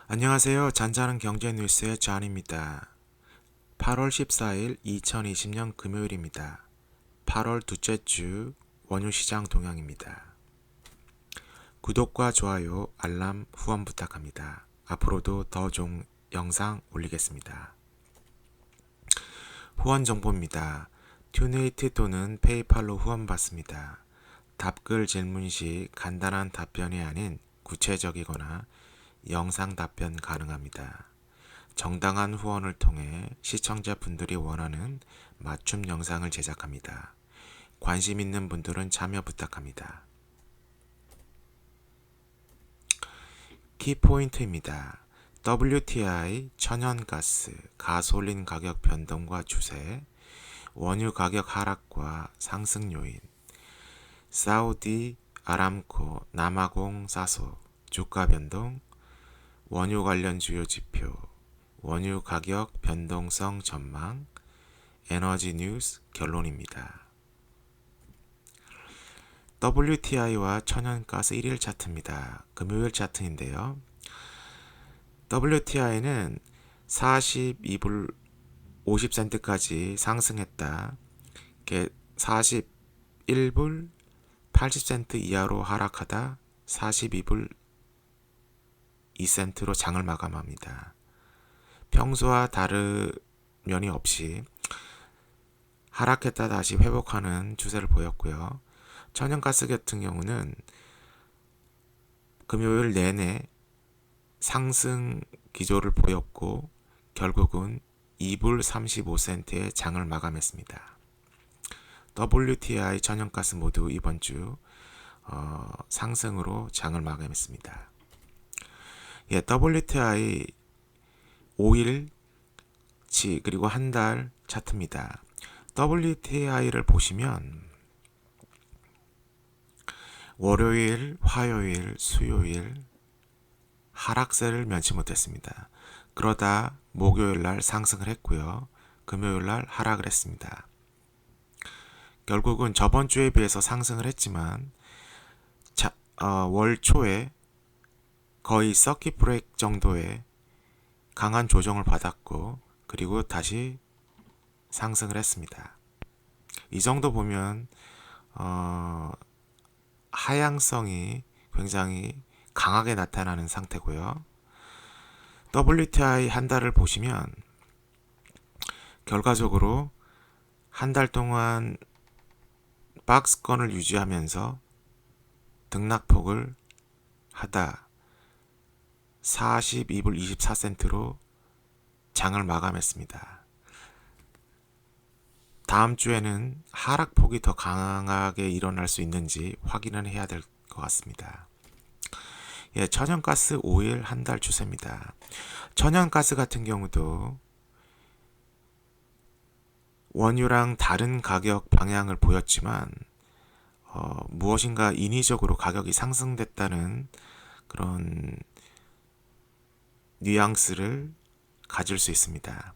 안녕하세요. 잔잔한 경제 뉴스의 잔입니다. 8월 14일 2020년 금요일입니다. 8월 둘째 주 원유 시장 동향입니다. 구독과 좋아요, 알람, 후원 부탁합니다. 앞으로도 더 좋은 영상 올리겠습니다. 후원 정보입니다. 튜네이트 또는 페이팔로 후원 받습니다. 답글 질문 시 간단한 답변이 아닌 구체적이거나 영상 답변 가능합니다. 정당한 후원을 통해 시청자분들이 원하는 맞춤 영상을 제작합니다. 관심 있는 분들은 참여 부탁합니다. 키포인트입니다. WTI, 천연가스, 가솔린 가격 변동과 추세, 원유 가격 하락과 상승 요인, 사우디, 아람코, 남아공, 사소, 주가 변동, 원유 관련 주요 지표, 원유 가격 변동성 전망, 에너지 뉴스 결론입니다. WTI와 천연가스 1일 차트입니다. 금요일 차트인데요. WTI는 42불 50센트까지 상승했다. 41불 80센트 이하로 하락하다 42불 2센트로 장을 마감합니다. 평소와 다른 면이 없이 하락했다 다시 회복하는 추세를 보였고요. 천연가스 같은 경우는 금요일 내내 상승 기조를 보였고 결국은 2불 35센트의 장을 마감했습니다. WTI, 천연가스 모두 이번 주 상승으로 장을 마감했습니다. WTI 5일치 그리고 한 달 차트입니다. WTI를 보시면 월요일, 화요일, 수요일 하락세를 면치 못했습니다. 그러다 목요일 날 상승을 했고요. 금요일 날 하락을 했습니다. 결국은 저번 주에 비해서 상승을 했지만 월 초에 거의 서킷 브레이크 정도의 강한 조정을 받았고 그리고 다시 상승을 했습니다. 이 정도 보면 하향성이 굉장히 강하게 나타나는 상태고요. WTI 한 달을 보시면 결과적으로 한 달 동안 박스권을 유지하면서 등락폭을 하다 42불 24센트로 장을 마감했습니다. 다음 주에는 하락폭이 더 강하게 일어날 수 있는지 확인을 해야 될 것 같습니다. 천연가스 5일 한 달 추세입니다. 천연가스 같은 경우도 원유랑 다른 가격 방향을 보였지만 무엇인가 인위적으로 가격이 상승됐다는 그런 뉘앙스를 가질 수 있습니다.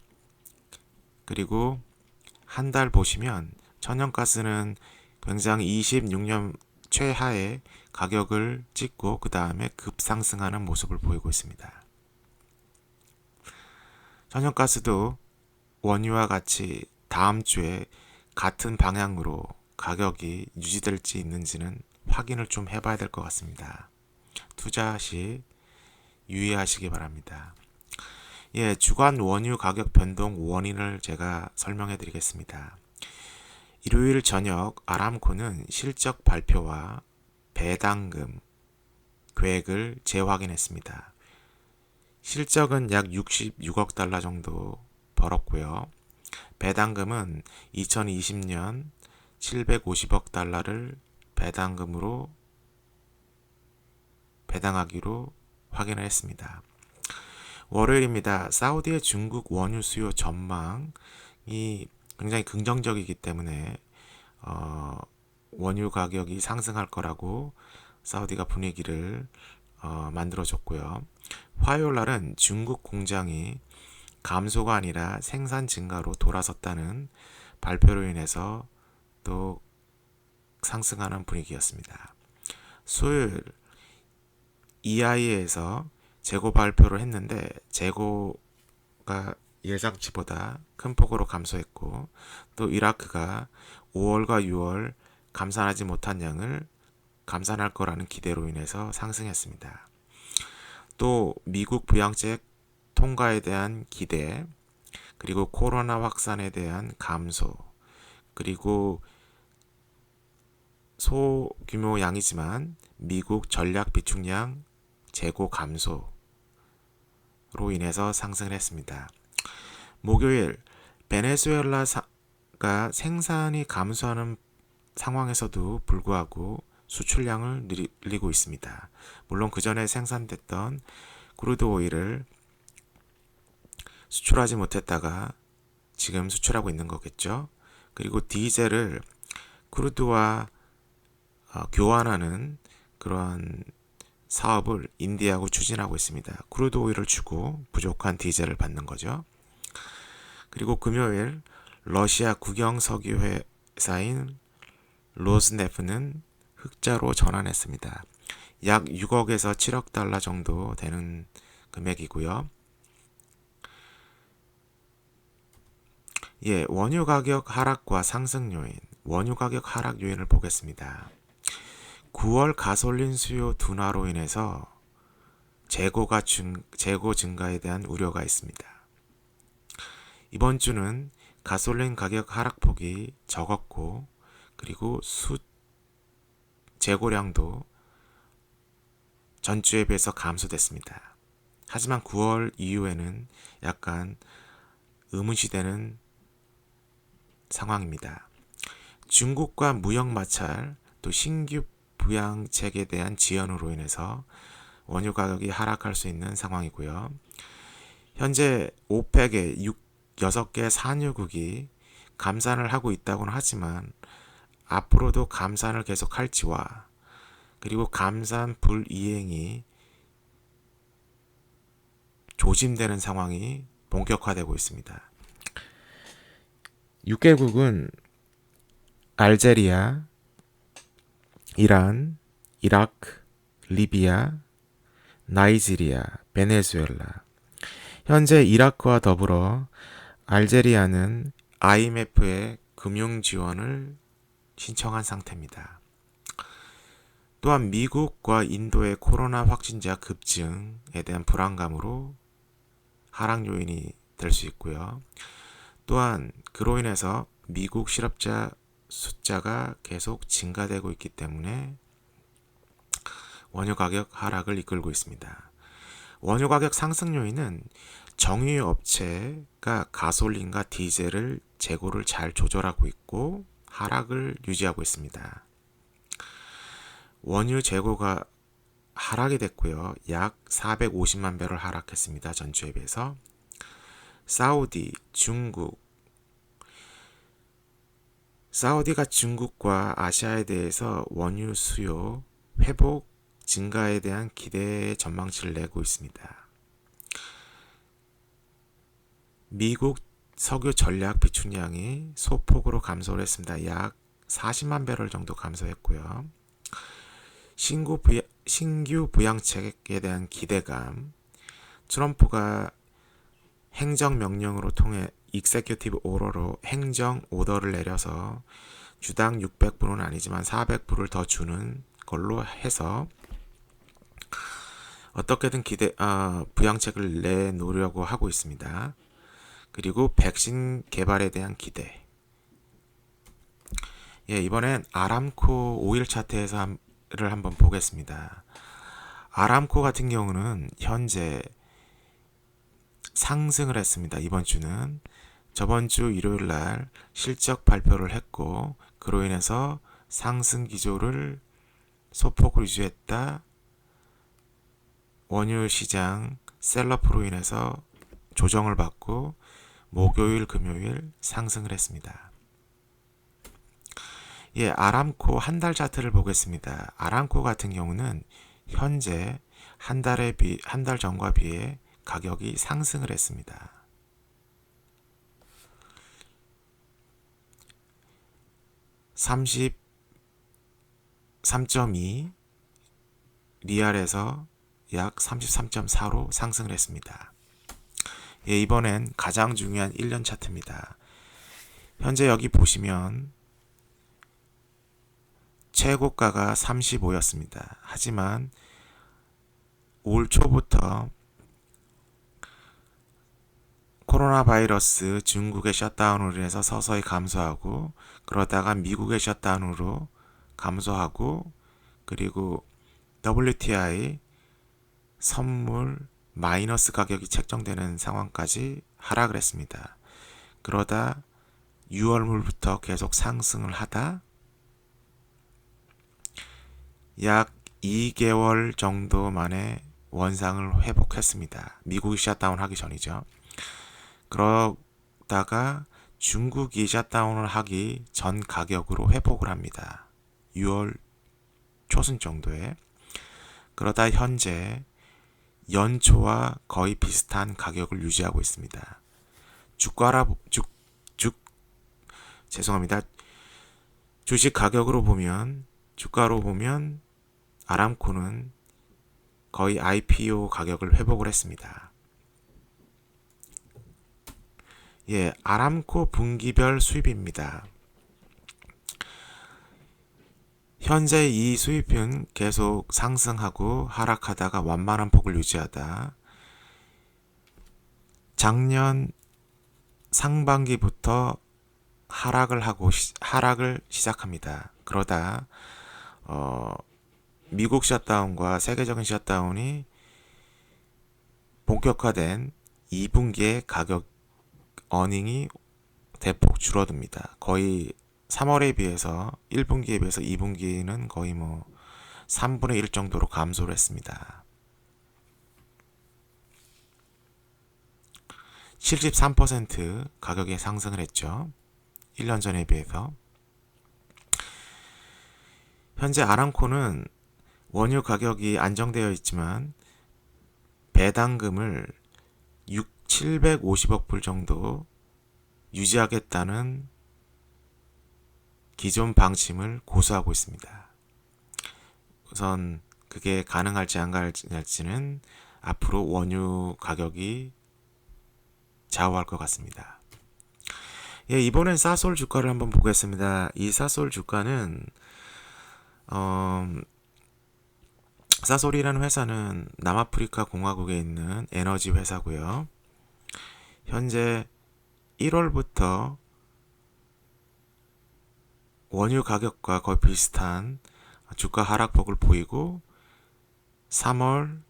그리고 한 달 보시면 천연가스는 굉장히 26년 최하의 가격을 찍고 그 다음에 급상승하는 모습을 보이고 있습니다. 천연가스도 원유와 같이 다음 주에 같은 방향으로 가격이 유지될지 있는지는 확인을 좀 해봐야 될 것 같습니다. 투자 시 유의하시기 바랍니다. 주간 원유 가격 변동 원인을 제가 설명해 드리겠습니다. 일요일 저녁 아람코는 실적 발표와 배당금 계획을 재확인했습니다. 실적은 약 66억 달러 정도 벌었고요. 배당금은 2020년 750억 달러를 배당금으로 배당하기로 확인을 했습니다. 월요일입니다. 사우디의 중국 원유 수요 전망이 굉장히 긍정적이기 때문에 원유 가격이 상승할 거라고 사우디가 분위기를 만들어줬고요. 화요일 날은 중국 공장이 감소가 아니라 생산 증가로 돌아섰다는 발표로 인해서 또 상승하는 분위기였습니다. 수요일 EI에서 재고 발표를 했는데 재고가 예상치보다 큰 폭으로 감소했고, 또 이라크가 5월과 6월 감산하지 못한 양을 감산할 거라는 기대로 인해서 상승했습니다. 또 미국 부양책 통과에 대한 기대, 그리고 코로나 확산에 대한 감소, 그리고 소규모 양이지만 미국 전략 비축량 재고 감소로 인해서 상승을 했습니다. 목요일 베네수엘라가 생산이 감소하는 상황에서도 불구하고 수출량을 늘리고 있습니다. 물론 그 전에 생산됐던 크루드 오일을 수출하지 못했다가 지금 수출하고 있는 거겠죠. 그리고 디젤을 크루드와 교환하는 그러한 사업을 인디하고 추진하고 있습니다. 크루드 오일을 주고 부족한 디젤을 받는 거죠. 그리고 금요일 러시아 국영 석유 회사인 로스네프는 흑자로 전환했습니다. 약 6억에서 7억 달러 정도 되는 금액이고요. 원유 가격 하락과 상승 요인, 원유 가격 하락 요인을 보겠습니다. 9월 가솔린 수요 둔화로 인해서 재고 증가에 대한 우려가 있습니다. 이번 주는 가솔린 가격 하락폭이 적었고, 그리고 재고량도 전주에 비해서 감소됐습니다. 하지만 9월 이후에는 약간 의문시되는 상황입니다. 중국과 무역 마찰, 또 신규 부양책에 대한 지연으로 인해서 원유 가격이 하락할 수 있는 상황이고요. 현재 오펙의 6개 산유국이 감산을 하고 있다고는 하지만 앞으로도 감산을 계속할지와, 그리고 감산 불이행이 조짐되는 상황이 본격화되고 있습니다. 6개국은 알제리아, 이란, 이라크, 리비아, 나이지리아, 베네수엘라. 현재 이라크와 더불어 알제리아는 IMF의 금융 지원을 신청한 상태입니다. 또한 미국과 인도의 코로나 확진자 급증에 대한 불안감으로 하락 요인이 될 수 있고요. 또한 그로 인해서 미국 실업자 숫자가 계속 증가되고 있기 때문에 원유 가격 하락을 이끌고 있습니다. 원유 가격 상승 요인은 정유 업체가 가솔린과 디젤을 재고를 잘 조절하고 있고 하락을 유지하고 있습니다. 원유 재고가 하락이 됐고요. 약 450만 배럴 하락했습니다. 전주에 비해서. 사우디, 사우디가 중국과 아시아에 대해서 원유 수요 회복 증가에 대한 기대의 전망치를 내고 있습니다. 미국 석유 전략 비축량이 소폭으로 감소를 했습니다. 약 40만 배럴 정도 감소했고요. 신규 부양책에 대한 기대감, 트럼프가 행정명령으로 통해 익세큐티브 오더로 행정 오더를 내려서 주당 600불은 아니지만 400불을 더 주는 걸로 해서 어떻게든 부양책을 내놓으려고 하고 있습니다. 그리고 백신 개발에 대한 기대. 이번엔 아람코 오일 차트에서 를 한번 보겠습니다. 아람코 같은 경우는 현재 상승을 했습니다. 이번 주는 저번 주 일요일 날 실적 발표를 했고, 그로 인해서 상승 기조를 소폭으로 유지했다. 원유 시장 셀러프로 인해서 조정을 받고 목요일, 금요일 상승을 했습니다. 아람코 한 달 차트를 보겠습니다. 아람코 같은 경우는 현재 한 달 전과 비해 가격이 상승을 했습니다. 33.2 리알에서 약 33.4로 상승을 했습니다. 예, 이번엔 가장 중요한 1년 차트입니다. 현재 여기 보시면 최고가가 35였습니다. 하지만 올 초부터 코로나 바이러스 중국의 셧다운으로 해서 서서히 감소하고, 그러다가 미국의 셧다운으로 감소하고, 그리고 WTI 선물 마이너스 가격이 책정되는 상황까지 하락을 했습니다. 그러다 6월물부터 계속 상승을 하다 약 2개월 정도 만에 원상을 회복했습니다. 미국이 셧다운 하기 전이죠. 그러다가 중국이 셧다운을 하기 전 가격으로 회복을 합니다. 6월 초순 정도에. 그러다 현재 연초와 거의 비슷한 가격을 유지하고 있습니다. 죄송합니다. 주식 가격으로 보면, 주가로 보면 아람코는 거의 IPO 가격을 회복을 했습니다. 예, 아람코 분기별 수입입니다. 현재 이 수입은 계속 상승하고 하락하다가 완만한 폭을 유지하다 작년 상반기부터 하락을 시작합니다. 그러다 미국 셧다운과 세계적인 셧다운이 본격화된 2분기의 가격 어닝이 대폭 줄어듭니다. 거의 3월에 비해서 1분기에 비해서 2분기는 거의 3분의 1 정도로 감소를 했습니다. 73% 가격이 상승을 했죠. 1년 전에 비해서. 현재 아람코는 원유 가격이 안정되어 있지만 배당금을 750억 불 정도 유지하겠다는 기존 방침을 고수하고 있습니다. 우선 그게 가능할지 안 가능할지는 앞으로 원유 가격이 좌우할 것 같습니다. 예, 이번엔 사솔 주가를 한번 보겠습니다. 이 사솔 주가는 사솔이라는 회사는 남아프리카 공화국에 있는 에너지 회사고요. 현재 1월부터 원유 가격과 거의 비슷한 주가 하락폭을 보이고 3월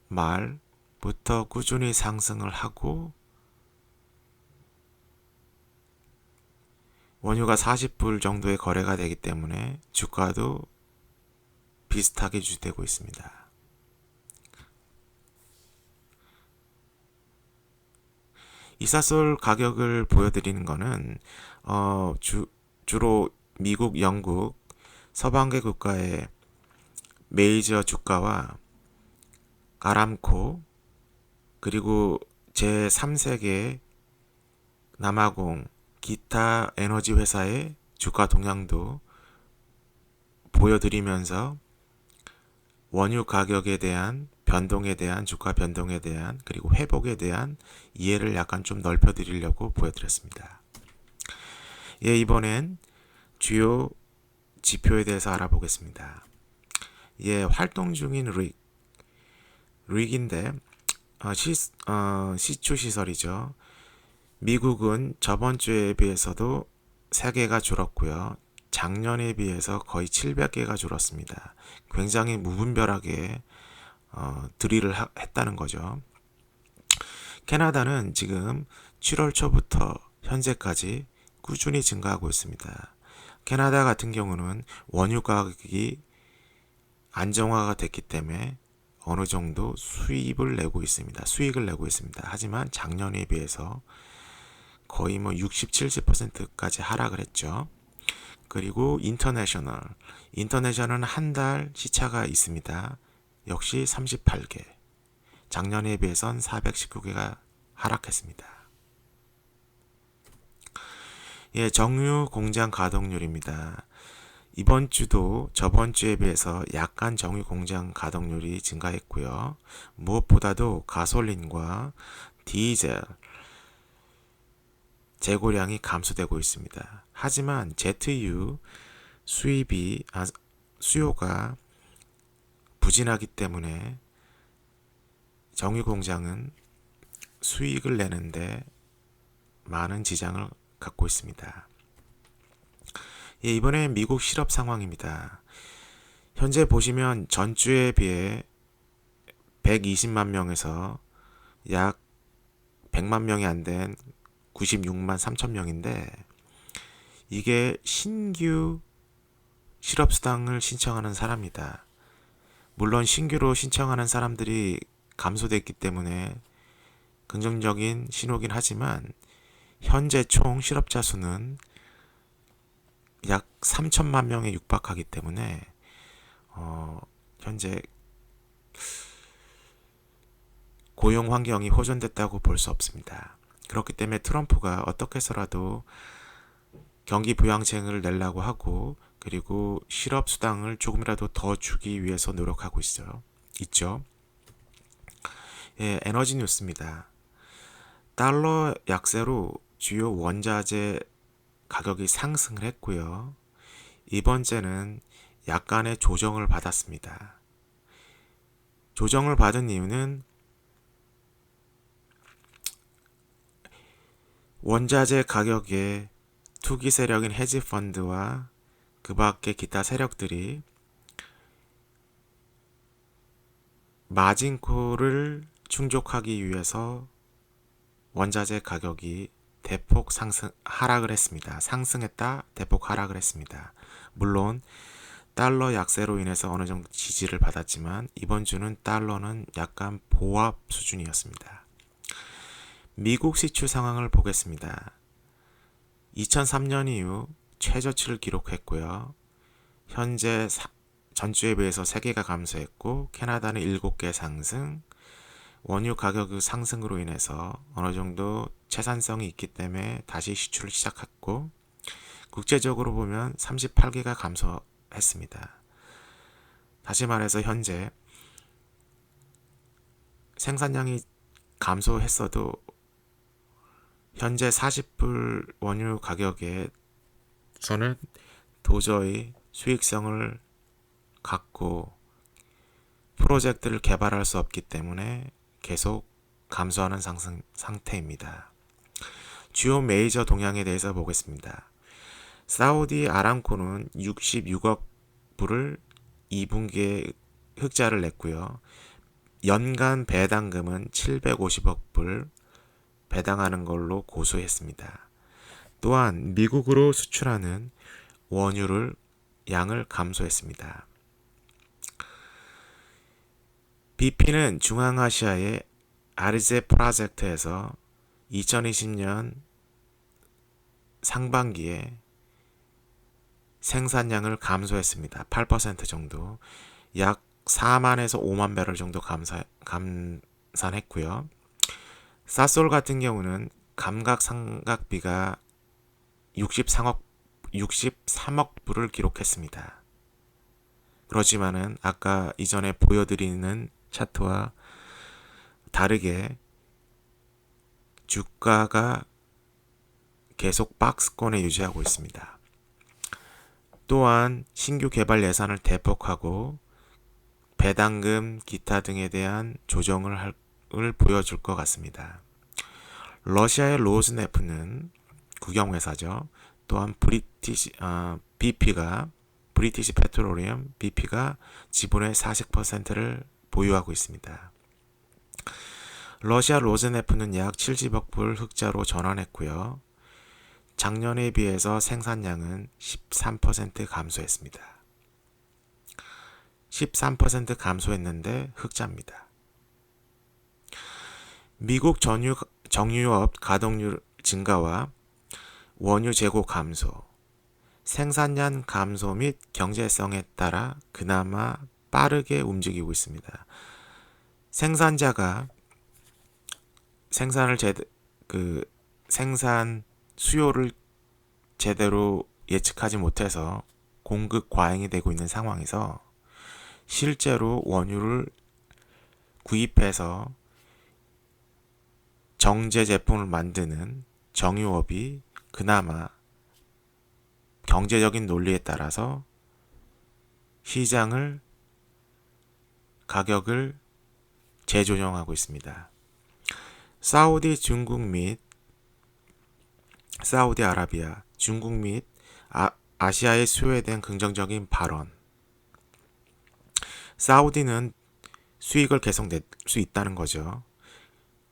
말부터 꾸준히 상승을 하고 원유가 40불 정도의 거래가 되기 때문에 주가도 비슷하게 유지되고 있습니다. 이사솔 가격을 보여드리는 것은 주로 미국, 영국, 서방계 국가의 메이저 주가와 아람코 그리고 제3세계 남아공 기타 에너지 회사의 주가 동향도 보여드리면서 원유 가격에 대한 변동에 대한 주가 변동에 대한 그리고 회복에 대한 이해를 약간 좀 넓혀 드리려고 보여드렸습니다. 예, 이번엔 주요 지표에 대해서 알아보겠습니다. 예, 활동 중인 릭인데 시추 시설이죠. 미국은 저번 주에 비해서도 3개가 줄었고요. 작년에 비해서 거의 700개가 줄었습니다. 굉장히 무분별하게 드릴을 했다는 거죠. 캐나다는 지금 7월 초부터 현재까지 꾸준히 증가하고 있습니다. 캐나다 같은 경우는 원유 가격이 안정화가 됐기 때문에 어느 정도 수익을 내고 있습니다. 하지만 작년에 비해서 거의 60, 70%까지 하락을 했죠. 그리고 인터내셔널은 한 달 시차가 있습니다. 역시 38개. 작년에 비해선 419개가 하락했습니다. 예, 정유 공장 가동률입니다. 이번 주도 저번 주에 비해서 약간 정유 공장 가동률이 증가했고요. 무엇보다도 가솔린과 디젤 재고량이 감소되고 있습니다. 하지만 제트유 수요가 부진하기 때문에 정유 공장은 수익을 내는데 많은 지장을 갖고 있습니다. 예, 이번에 미국 실업 상황입니다. 현재 보시면 전주에 비해 120만 명에서 약 100만 명이 안 된 96만 3천 명인데, 이게 신규 실업수당을 신청하는 사람이다. 물론 신규로 신청하는 사람들이 감소됐기 때문에 긍정적인 신호긴 하지만, 현재 총 실업자 수는 약 3천만 명에 육박하기 때문에 현재 고용 환경이 호전됐다고 볼 수 없습니다. 그렇기 때문에 트럼프가 어떻게 해서라도 경기 부양책을 내려고 하고, 그리고 실업수당을 조금이라도 더 주기 위해서 노력하고 있죠. 예, 에너지 뉴스입니다. 달러 약세로 주요 원자재 가격이 상승을 했고요. 이번 주는 약간의 조정을 받았습니다. 조정을 받은 이유는 원자재 가격에 투기 세력인 헤지펀드와 그 밖의 기타 세력들이 마진콜을 충족하기 위해서 원자재 가격이 대폭 하락을 했습니다. 상승했다, 대폭 하락을 했습니다. 물론 달러 약세로 인해서 어느 정도 지지를 받았지만, 이번 주는 달러는 약간 보합 수준이었습니다. 미국 시추 상황을 보겠습니다. 2003년 이후 최저치를 기록했고요. 현재 전주에 비해서 3개가 감소했고, 캐나다는 7개 상승, 원유 가격 상승으로 인해서 어느 정도 채산성이 있기 때문에 다시 시추를 시작했고, 국제적으로 보면 38개가 감소했습니다. 다시 말해서 현재 생산량이 감소했어도 현재 40불 원유 가격에서는 도저히 수익성을 갖고 프로젝트를 개발할 수 없기 때문에 계속 감소하는 상태입니다. 주요 메이저 동향에 대해서 보겠습니다. 사우디 아람코는 66억 불을 2분기에 흑자를 냈고요. 연간 배당금은 750억 불 배당하는 걸로 고수했습니다. 또한 미국으로 수출하는 원유를 양을 감소했습니다. BP는 중앙아시아의 아르제 프로젝트에서 2020년 상반기에 생산량을 감소했습니다. 8% 정도, 약 4만에서 5만 배럴 정도 감산했고요. 사솔 같은 경우는 감각상각비가 63억 불을 기록했습니다. 그렇지만은 아까 이전에 보여드리는 차트와 다르게 주가가 계속 박스권에 유지하고 있습니다. 또한 신규 개발 예산을 대폭하고 배당금, 기타 등에 대한 조정을 보여줄 것 같습니다. 러시아의 로즈네프는 국영회사죠. 또한 브리티시 페트로리엄 BP가 지분의 40%를 보유하고 있습니다. 러시아 로즈네프는 약 70억 불 흑자로 전환했고요. 작년에 비해서 생산량은 13% 감소했습니다. 13% 감소했는데 흑자입니다. 미국 정유업 가동률 증가와 원유 재고 감소, 생산량 감소 및 경제성에 따라 그나마 빠르게 움직이고 있습니다. 생산자가 생산 수요를 제대로 예측하지 못해서 공급 과잉이 되고 있는 상황에서 실제로 원유를 구입해서 정제 제품을 만드는 정유업이 그나마 경제적인 논리에 따라서 시장을 가격을 재조정하고 있습니다. 사우디, 중국 및 사우디아라비아, 중국 및 아시아의 수요에 대한 긍정적인 발언. 사우디는 수익을 계속 낼 수 있다는 거죠.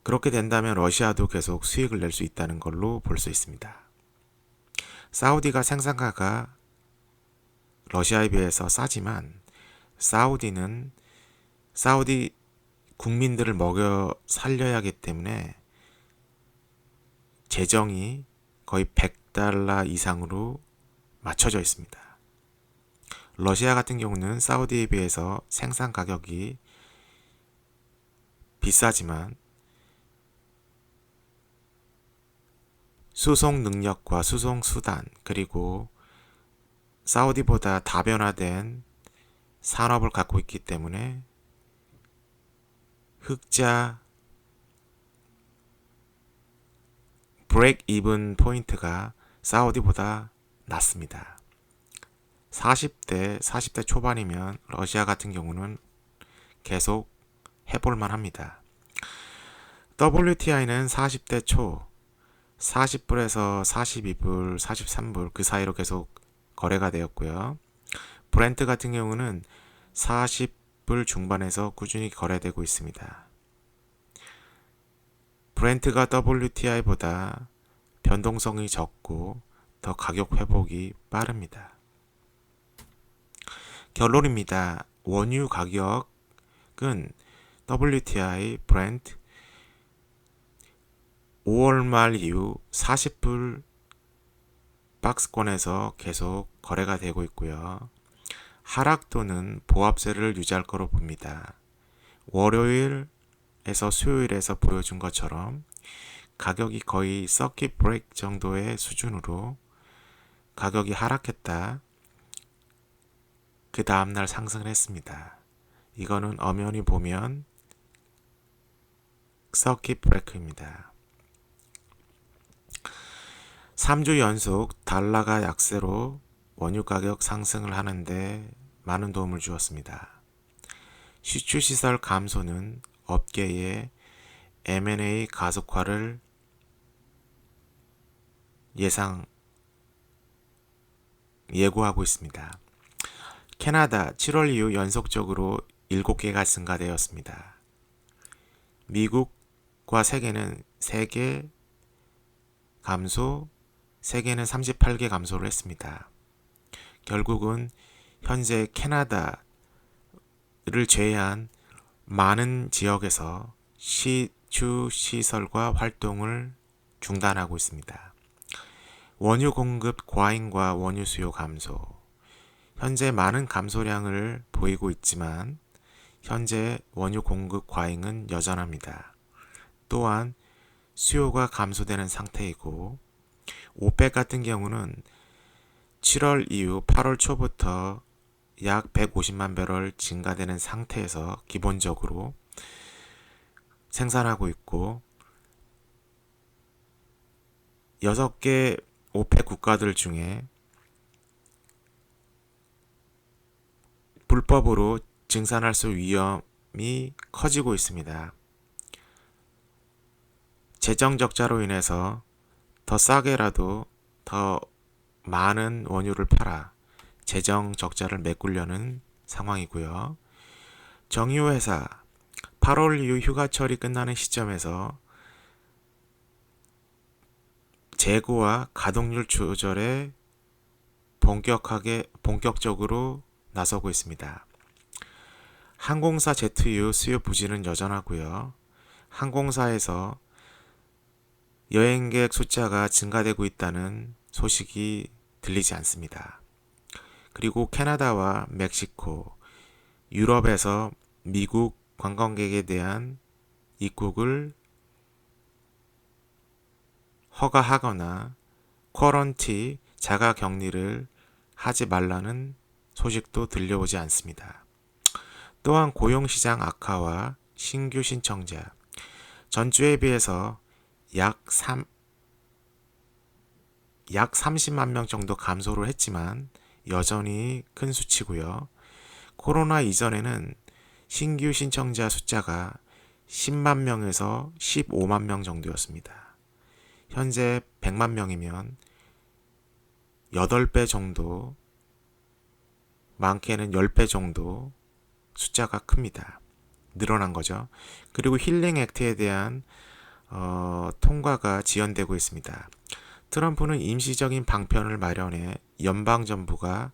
그렇게 된다면 러시아도 계속 수익을 낼 수 있다는 걸로 볼 수 있습니다. 사우디가 생산가가 러시아에 비해서 싸지만 사우디 국민들을 먹여 살려야 하기 때문에 재정이 거의 100달러 이상으로 맞춰져 있습니다. 러시아 같은 경우는 사우디에 비해서 생산 가격이 비싸지만 수송 능력과 수송 수단, 그리고 사우디보다 다변화된 산업을 갖고 있기 때문에 흑자 브레이크 이븐 포인트가 사우디보다 낮습니다. 40대 초반이면 러시아 같은 경우는 계속 해볼만 합니다. WTI는 40대 초 40불에서 42불, 43불 그 사이로 계속 거래가 되었고요. 브렌트 같은 경우는 40불 중반에서 꾸준히 거래되고 있습니다. 브렌트가 WTI보다 변동성이 적고 더 가격 회복이 빠릅니다. 결론입니다. 원유 가격은 WTI, 브렌트 5월 말 이후 40불 박스권에서 계속 거래가 되고 있고요. 하락도는 보합세를 유지할 거로 봅니다. 월요일에서 수요일에서 보여준 것처럼 가격이 거의 서킷 브레이크 정도의 수준으로 가격이 하락했다. 그 다음날 상승을 했습니다. 이거는 엄연히 보면 서킷 브레이크입니다. 3주 연속 달러가 약세로 원유 가격 상승을 하는데 많은 도움을 주었습니다. 시추시설 감소는 업계의 M&A 가속화를 예고하고 있습니다. 캐나다 7월 이후 연속적으로 7개가 증가되었습니다. 미국과 세계는 3개 감소, 세계는 38개 감소를 했습니다. 결국은 현재 캐나다를 제외한 많은 지역에서 시추시설과 활동을 중단하고 있습니다. 원유 공급 과잉과 원유 수요 감소. 현재 많은 감소량을 보이고 있지만 현재 원유 공급 과잉은 여전합니다. 또한 수요가 감소되는 상태이고 오펙 같은 경우는 7월 이후 8월 초부터 약 150만 배럴 증가되는 상태에서 기본적으로 생산하고 있고 6개 오펙 국가들 중에 불법으로 증산할 수 위험이 커지고 있습니다. 재정 적자로 인해서 더 싸게라도 더 많은 원유를 팔아 재정 적자를 메꾸려는 상황이고요. 정유회사 8월 이후 휴가철이 끝나는 시점에서 재고와 가동률 조절에 본격적으로 나서고 있습니다. 항공사 제트유 수요 부진은 여전하고요. 항공사에서 여행객 숫자가 증가되고 있다는 소식이 들리지 않습니다. 그리고 캐나다와 멕시코, 유럽에서 미국 관광객에 대한 입국을 허가하거나 쿼런티 자가 격리를 하지 말라는 소식도 들려오지 않습니다. 또한 고용시장 악화와 신규 신청자, 전주에 비해서 약 30만 명 정도 감소를 했지만 여전히 큰 수치고요. 코로나 이전에는 신규 신청자 숫자가 10만 명에서 15만 명 정도였습니다. 현재 100만 명이면 8배 정도, 많게는 10배 정도 숫자가 큽니다. 늘어난 거죠. 그리고 힐링 액트에 대한 통과가 지연되고 있습니다. 트럼프는 임시적인 방편을 마련해 연방정부가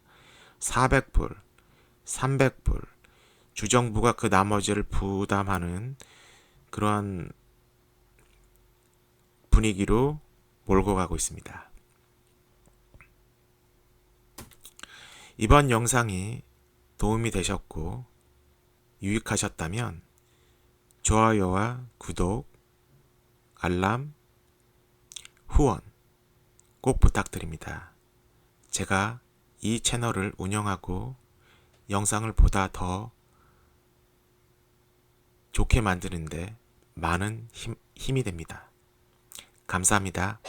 400불, 300불, 주정부가 그 나머지를 부담하는 그러한 분위기로 몰고 가고 있습니다. 이번 영상이 도움이 되셨고 유익하셨다면 좋아요와 구독, 알람, 후원 꼭 부탁드립니다. 제가 이 채널을 운영하고 영상을 보다 더 좋게 만드는데 많은 힘이 됩니다. 감사합니다.